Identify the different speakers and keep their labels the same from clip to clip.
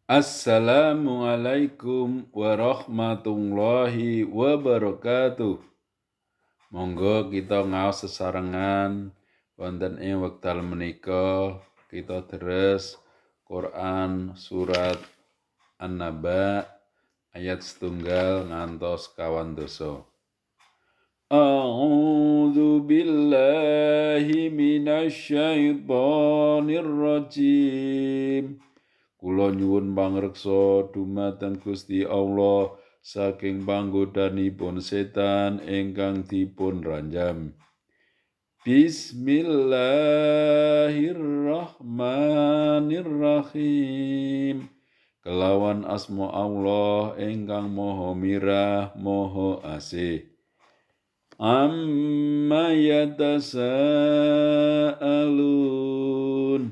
Speaker 1: Assalamualaikum warahmatullahi wabarakatuh. Monggo kita ngaos sesarengan wonten ing wekdal menika kita deres Quran surat An-Naba ayat 1 ngantos 20. A'udzu billahi minasy syaithanir rajim. Kula nyuwun pangreksa dumateng Gusti Allah saking panggodanipun setan ingkang dipun ranjam. Bismillahirrahmanirrahim. Kelawan asma Allah ingkang Maha Mirah, Maha Asih. Amma yatasaalun.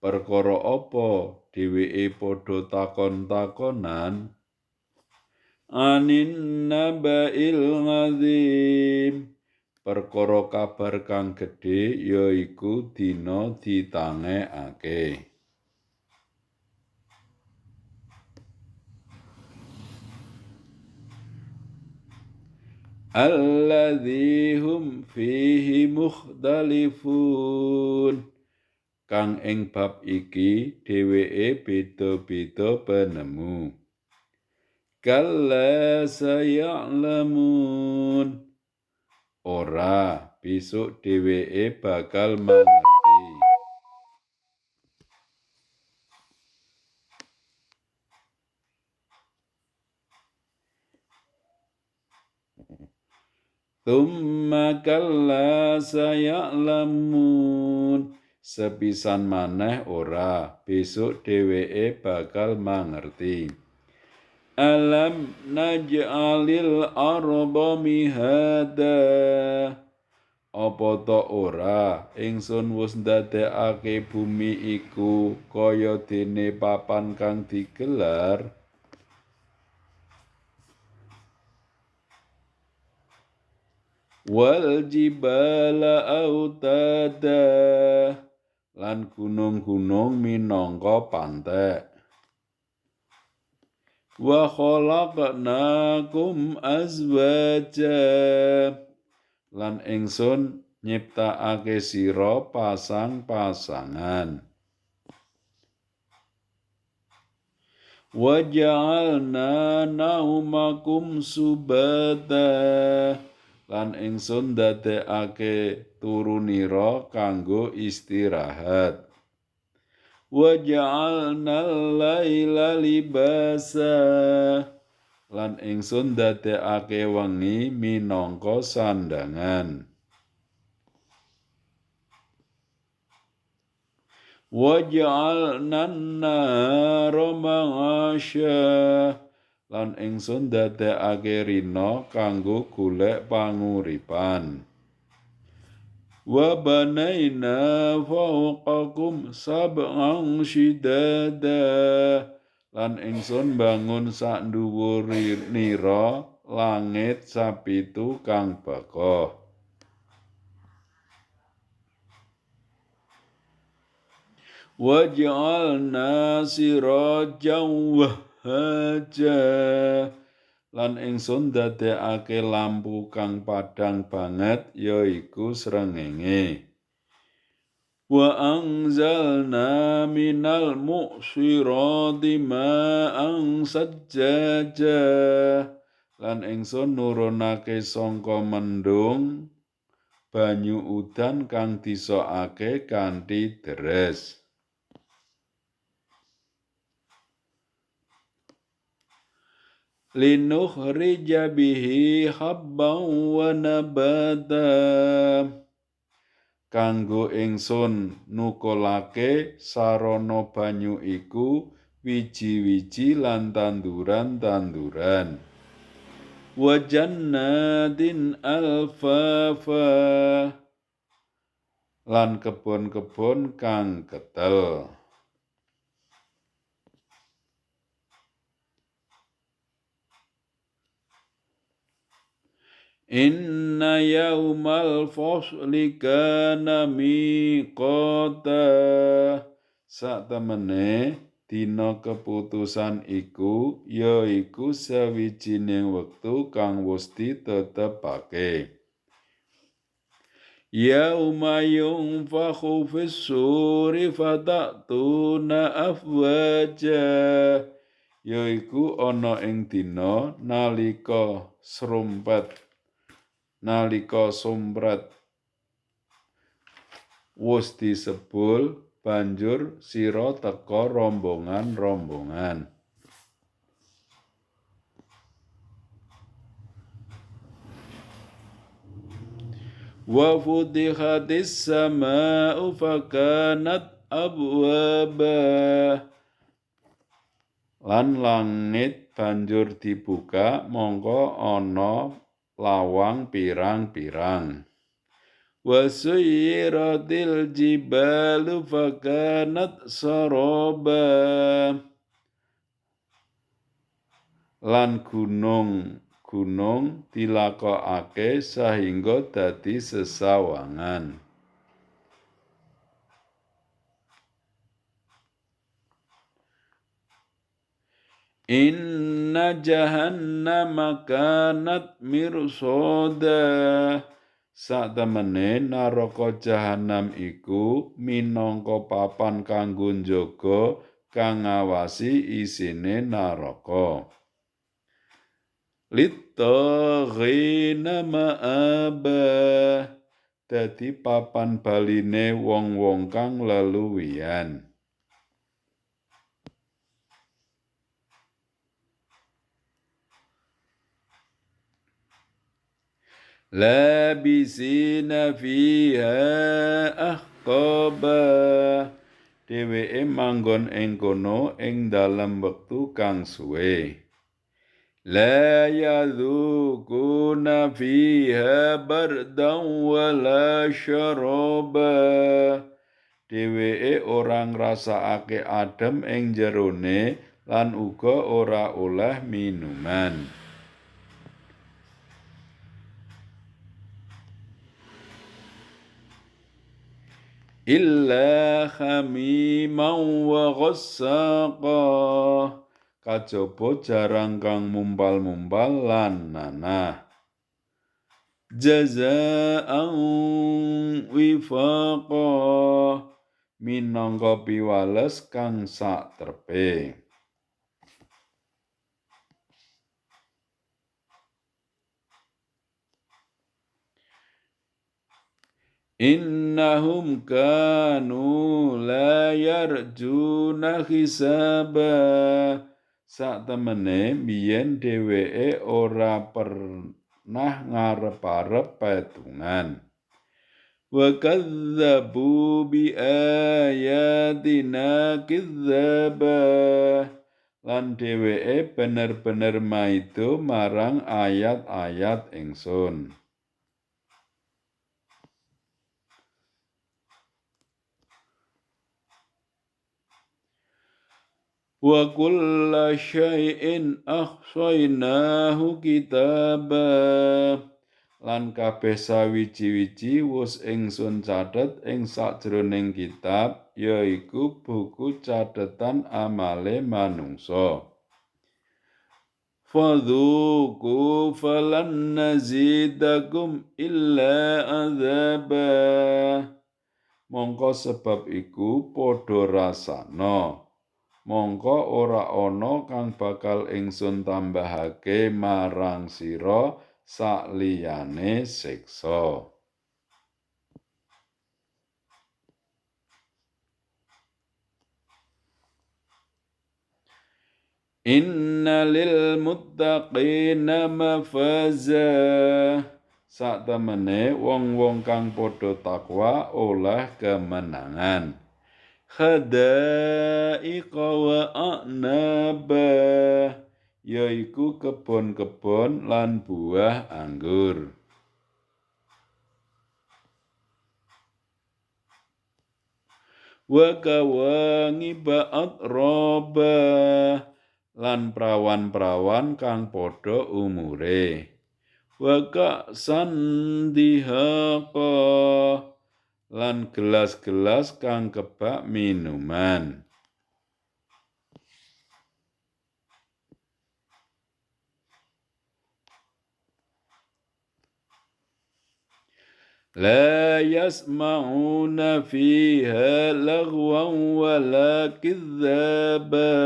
Speaker 1: Perkara apa dheweke padha takon-takonan? Anin nabail azim. Perkara kabar kang gedhe yaiku dina ditangekake. Alladzi hum fihi mukhtalifun. Kang ing bab iki dheweke beda-beda penemu. Kalla saya'lamun. Ora, besok dheweke bakal mangerti. Tsumma kalla saya'lamun. Sepisan maneh ora, besok dheweke bakal mangerti. Alam naj'alil arda mihada. Apa ta ora ingsun wis ndadekake bumi iku kaya dene papan kang digelar. Wal jibala autada. Lan gunung-gunung minangka pantek. Wa khalaqnakum azwaja. Lan ingsun nyiptakake sira pasang-pasangan. Wa ja'alna naumakum subata. Lan ingsun ndadekake turunira kanggo istirahat. Wa ja'alnal laila libasa. Lan ingsun ndadekake wengi minangka sandangan. Wa ja'alnan nahara ma'asya. Lan ingsun ndadekake rina kanggo golek panguripan. Wa banaina fawqakum sab'an shidada. Lan ingsun bangun sak dhuwurinira langit sapitu kang bakoh. Wa ja'alna sirajan wahhaja. Lan ingsun ndadekake lampu kang padhang banget yaiku srengenge. Wa anzalna minal mu'sirati ma'an sajjaja. Lan ingsun nurunake sangka mendung banyu udan kang disokake kanthi deres. Linukhrija bihi habban wa nabata. Kanggo ingsun nukulake sarana banyu iku wiji-wiji lan tanduran-tanduran. Wa jannatin alfafa. Lan kebon-kebon kang ketel. Inna yaumal fasli kana miqata. Satemene dina keputusan iku yaiku sawijining wektu kang wis ditetepake. Yauma yunfakhu fis-suri fatatuna afwaja, yaiku ana ing dina nalika sumpret wis disebul banjur sira teka rombongan-rombongan. Wa futihatis samaa'u fakanat abwaba, lan langit banjur dibuka mongko ana lawang pirang-pirang. Wa suyyiratil jibalu fakanat saraba, lan gunung dilakokake sahingga dadi sesawangan. Inna jahannama kanat mirsada, satemene naraka jahanam iku minangka papan kanggo njaga kang ngawasi isine naraka. Littaghina ma'aba, dadi papan baline wong-wong kang leluwian. Labisina fiha ahqaba, dheweke manggon ing kono ing dalem wektu kang suwe. La yadhukuna fiha bardan wala syaraba, dheweke ora ngrasakake adem ing jerone lan uga ora oleh minuman. Illa hamiman wa ghassaqa, kajaba jarang kang mumpal-mumpal lan nanah. Jazaa'an wifaqa, minangka piwales kang saktrepe. Innahum kanu la yarjuna hisaba, satemene biyen dheweke ora pernah ngarep-arep petungan. Wa kadzdzabu bi ayatina kidzaba, lan dheweke bener-bener maido marang ayat-ayat ingsun. Wa kulla syai'in ahsaynahu kitaba, lan kabeh sawiji-wiji wis ingsun cathet ing sajroning kitab yaiku buku cathetan amale manungsa. Fadzuku falan nazidakum illa adzaba, mongko sebab iku padha rasana, mongko ora ana kang bakal ingsun tambahake marang sira sakliyane siksa. Inna lil muttaqina mafaza, satemene wong-wong kang padha takwa oleh kemenangan. Khadaiqa wa a'naba, yaiku kebon-kebon lan buah anggur. Wa kawangiba atraba, lan prawan-prawan kang padha umure. Wa ka'san dihaqa, lan gelas-gelas kang kebak minuman. La yasma'una fiha lagwan wala kidzaba.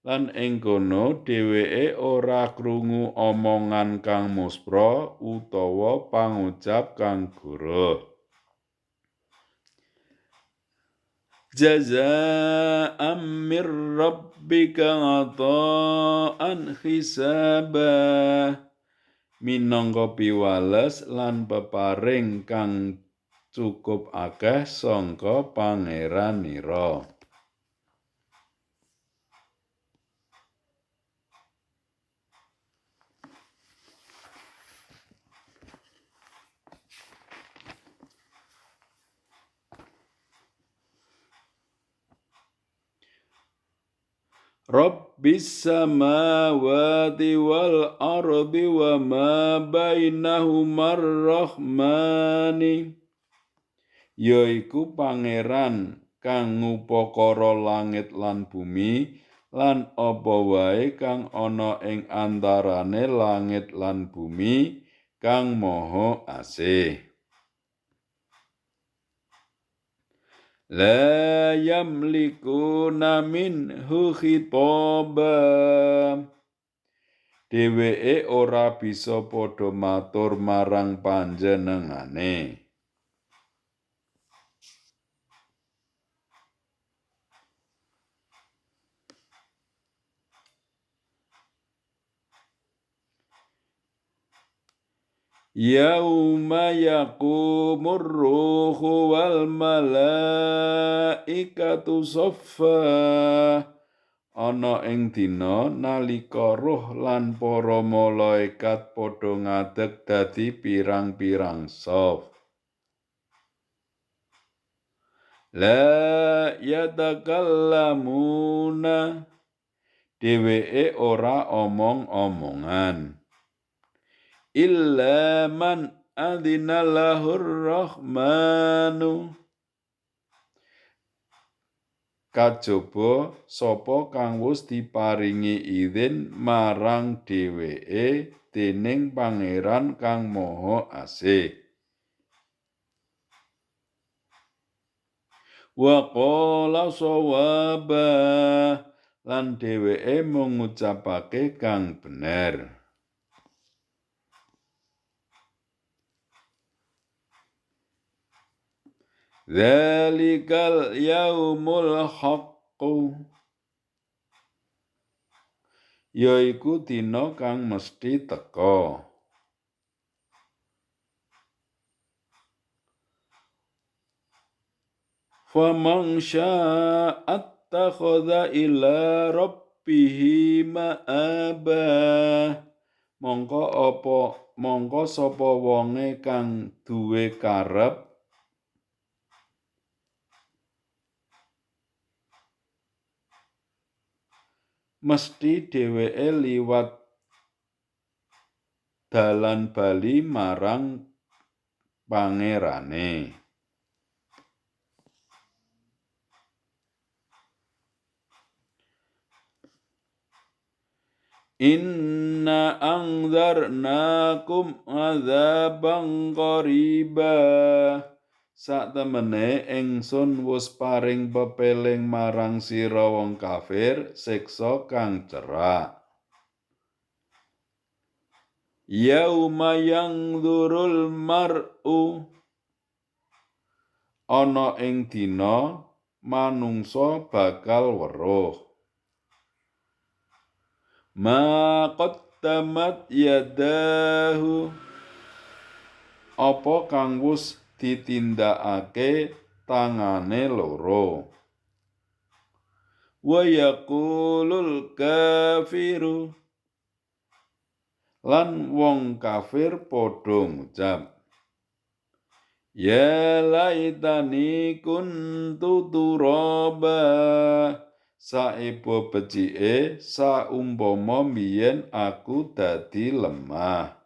Speaker 1: Lan ing kono dheweke ora krungu omongan kang muspra utawa pangucap kang goroh. Jazaa'an mir rabbika 'ata'an hisaba. Minangka piwales lan peparing kang cukup akeh sangka pangeranira. Rabbis samawati wal ardi wa ma bainahumar rahmani. Yaiku pangeran kang ngupakara langit lan bumi lan apa wae kang ana ing antarane langit lan bumi kang maha asih. La yamlikuna minhu khitaba. Dheweke ora bisa padha matur marang panjenengane. Yauma yaqumur ruhu wal malaikatu saffa. Ana ing dina nalika roh lan para malaikat padha ngadeg dadi pirang-pirang saf. La yatakallamuna. Dheweke ora omong-omongan. Illa man adzina lahur rahmanu. Kajaba sapa kang wis diparingi izin marang dheweke dening pangeran kang maha asih. Wa qala shawaba lan dheweke mengucapake kang bener. Dzalikal yaumul haqqu. Yaiku dina kang mesti teka. Faman sya'attakhadha ila rabbihi ma'aba. Mongko sapa wonge kang duwe karep mesti dheweke liwat dalan bali marang pangerane. Inna anzarnakum adzaban qariba. Saktemene ingsun wis paring pepeling marang sira wong kafir siksa kang cerak. Yauma yangdzurul mar'u. Ana ing dina manungsa bakal weruh. Ma qaddamat yadahu. Apa kang wis ditindakake tangane loro. Wa yaqulul kafiru. Lan wong kafir padha ngucap, ya laitani kuntu turaba. Saibo becike saumpama biyen aku dadi lemah.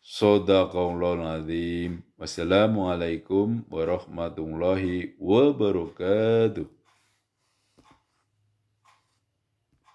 Speaker 1: Shadaqallahul azim. Wassalamualaikum warahmatullahi wabarakatuh.